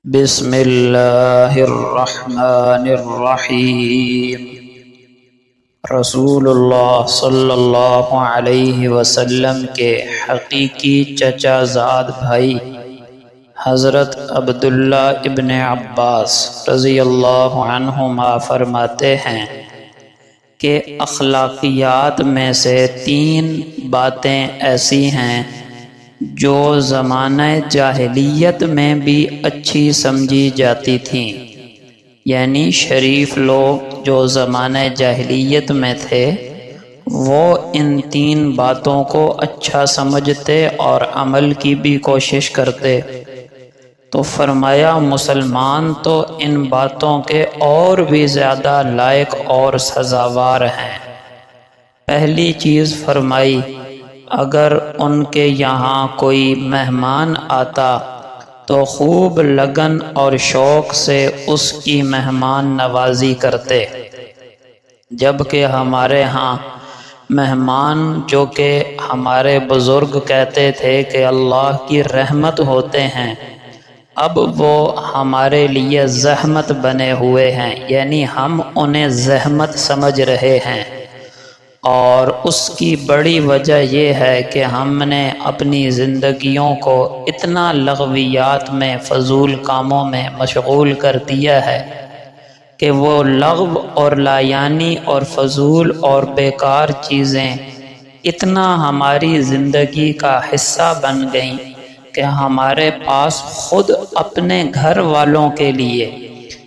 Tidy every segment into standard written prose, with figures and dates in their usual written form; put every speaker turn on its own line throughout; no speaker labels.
بسم اللہ الرحمن الرحیم۔ رسول اللہ صلی اللہ علیہ وسلم کے حقیقی چچا زاد بھائی حضرت عبداللہ ابن عباس رضی اللہ عنہما فرماتے ہیں کہ اخلاقیات میں سے 3 باتیں ایسی ہیں جو زمانہ جاہلیت میں بھی اچھی سمجھی جاتی تھیں، یعنی شریف لوگ جو زمانہ جاہلیت میں تھے وہ ان 3 باتوں کو اچھا سمجھتے اور عمل کی بھی کوشش کرتے۔ تو فرمایا مسلمان تو ان باتوں کے اور بھی زیادہ لائق اور سزاوار ہیں۔ پہلی چیز فرمائی، اگر ان کے یہاں کوئی مہمان آتا تو خوب لگن اور شوق سے اس کی مہمان نوازی کرتے، جبکہ ہمارے ہاں مہمان جو کہ ہمارے بزرگ کہتے تھے کہ اللہ کی رحمت ہوتے ہیں، اب وہ ہمارے لیے زحمت بنے ہوئے ہیں، یعنی ہم انہیں زحمت سمجھ رہے ہیں۔ اور اس کی بڑی وجہ یہ ہے کہ ہم نے اپنی زندگیوں کو اتنا لغویات میں، فضول کاموں میں مشغول کر دیا ہے کہ وہ لغو اور لایانی اور فضول اور بیکار چیزیں اتنا ہماری زندگی کا حصہ بن گئیں کہ ہمارے پاس خود اپنے گھر والوں کے لیے،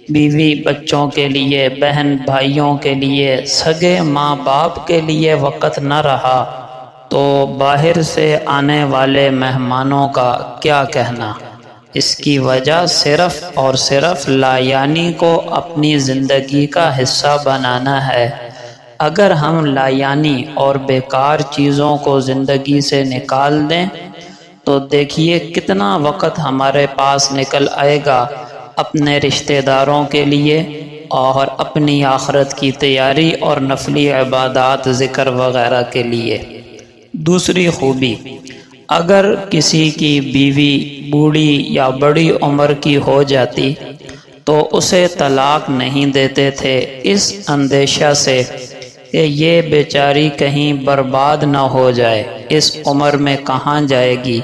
بیوی بچوں کے لیے، بہن بھائیوں کے لیے، سگے ماں باپ کے لیے وقت نہ رہا تو باہر سے آنے والے مہمانوں کا کیا کہنا۔ اس کی وجہ صرف اور صرف لایانی کو اپنی زندگی کا حصہ بنانا ہے۔ اگر ہم لایانی اور بیکار چیزوں کو زندگی سے نکال دیں تو دیکھیے کتنا وقت ہمارے پاس نکل آئے گا اپنے رشتہ داروں کے لیے اور اپنی آخرت کی تیاری اور نفلی عبادات، ذکر وغیرہ کے لیے۔ دوسری خوبی، اگر کسی کی بیوی بوڑھی یا بڑی عمر کی ہو جاتی تو اسے طلاق نہیں دیتے تھے، اس اندیشہ سے کہ یہ بیچاری کہیں برباد نہ ہو جائے، اس عمر میں کہاں جائے گی،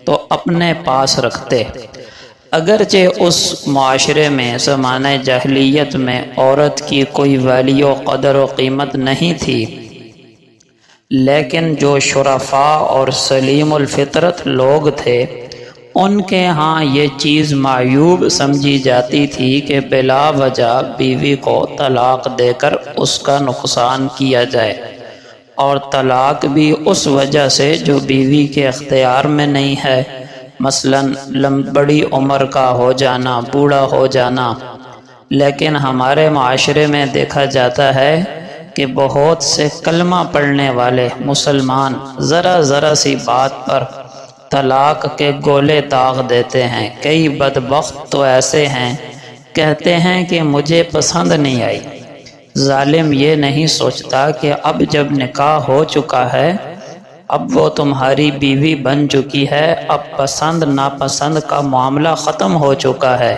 تو اپنے پاس رکھتے۔ اگرچہ اس معاشرے میں زمانہ جاہلیت میں عورت کی کوئی ویلیو و قدر و قیمت نہیں تھی، لیکن جو شرفاء اور سلیم الفطرت لوگ تھے ان کے ہاں یہ چیز معیوب سمجھی جاتی تھی کہ بلا وجہ بیوی کو طلاق دے کر اس کا نقصان کیا جائے، اور طلاق بھی اس وجہ سے جو بیوی کے اختیار میں نہیں ہے، مثلاً بڑی عمر کا ہو جانا، بوڑھا ہو جانا۔ لیکن ہمارے معاشرے میں دیکھا جاتا ہے کہ بہت سے کلمہ پڑھنے والے مسلمان ذرا سی بات پر طلاق کے گولے داغ دیتے ہیں۔ کئی بدبخت تو ایسے ہیں، کہتے ہیں کہ مجھے پسند نہیں آئی۔ ظالم یہ نہیں سوچتا کہ اب جب نکاح ہو چکا ہے، اب وہ تمہاری بیوی بن چکی ہے، اب پسند ناپسند کا معاملہ ختم ہو چکا ہے،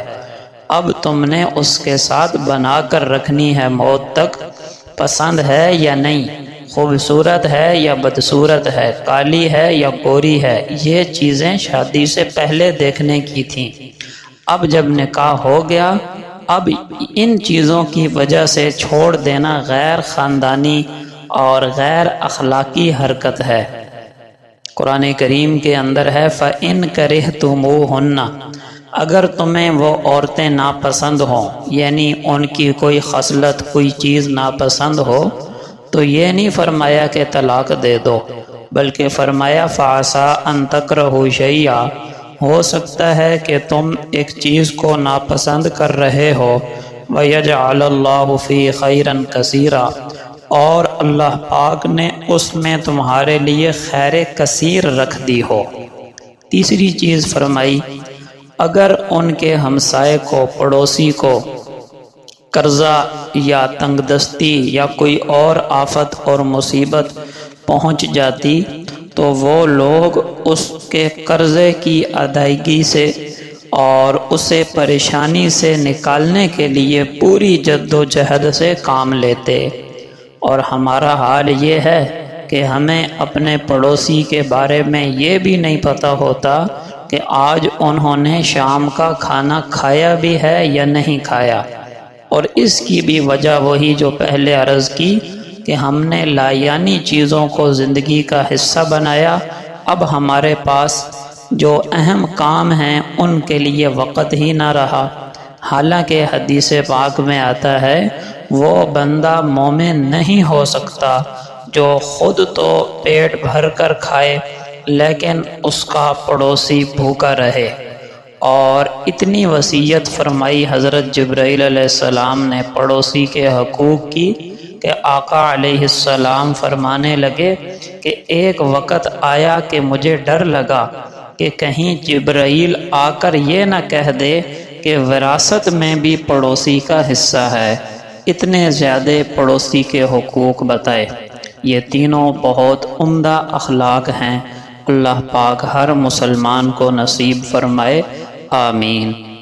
اب تم نے اس کے ساتھ بنا کر رکھنی ہے موت تک۔ پسند ہے یا نہیں، خوبصورت ہے یا بدصورت ہے، کالی ہے یا گوری ہے، یہ چیزیں شادی سے پہلے دیکھنے کی تھیں۔ اب جب نکاح ہو گیا، اب ان چیزوں کی وجہ سے چھوڑ دینا غیر خاندانی اور غیر اخلاقی حرکت ہے۔ قرآن کریم کے اندر ہے فَإِن كَرِهْتُمُوهُنَّ، اگر تمہیں وہ عورتیں ناپسند ہوں، یعنی ان کی کوئی خصلت، کوئی چیز ناپسند ہو، تو یہ نہیں فرمایا کہ طلاق دے دو، بلکہ فرمایا فَعَسَىٰ أَن تَكْرَهُوا شَيْئًا، ہو سکتا ہے کہ تم ایک چیز کو ناپسند کر رہے ہو، وَيَجْعَلَ اللَّهُ فِيهِ خَيْرًا كَثِيرًا، اور اللہ پاک نے اس میں تمہارے لیے خیر کثیر رکھ دی ہو۔ تیسری چیز فرمائی، اگر ان کے ہمسائے کو، پڑوسی کو قرضہ یا تنگ دستی یا کوئی اور آفت اور مصیبت پہنچ جاتی تو وہ لوگ اس کے قرضے کی ادائیگی سے اور اسے پریشانی سے نکالنے کے لیے پوری جد و جہد سے کام لیتے۔ اور ہمارا حال یہ ہے کہ ہمیں اپنے پڑوسی کے بارے میں یہ بھی نہیں پتہ ہوتا کہ آج انہوں نے شام کا کھانا کھایا بھی ہے یا نہیں کھایا۔ اور اس کی بھی وجہ وہی جو پہلے عرض کی کہ ہم نے لایانی چیزوں کو زندگی کا حصہ بنایا۔ اب ہمارے پاس جو اہم کام ہیں ان کے لیے وقت ہی نہ رہا۔ حالانکہ حدیث پاک میں آتا ہے وہ بندہ مومن نہیں ہو سکتا جو خود تو پیٹ بھر کر کھائے لیکن اس کا پڑوسی بھوکا رہے۔ اور اتنی وصیت فرمائی حضرت جبرائیل علیہ السلام نے پڑوسی کے حقوق کی کہ آقا علیہ السلام فرمانے لگے کہ ایک وقت آیا کہ مجھے ڈر لگا کہ کہیں جبرائیل آ کر یہ نہ کہہ دے کہ وراثت میں بھی پڑوسی کا حصہ ہے۔ اتنے زیادہ پڑوسی کے حقوق بتائے۔ یہ تینوں بہت عمدہ اخلاق ہیں۔ اللہ پاک ہر مسلمان کو نصیب فرمائے، آمین۔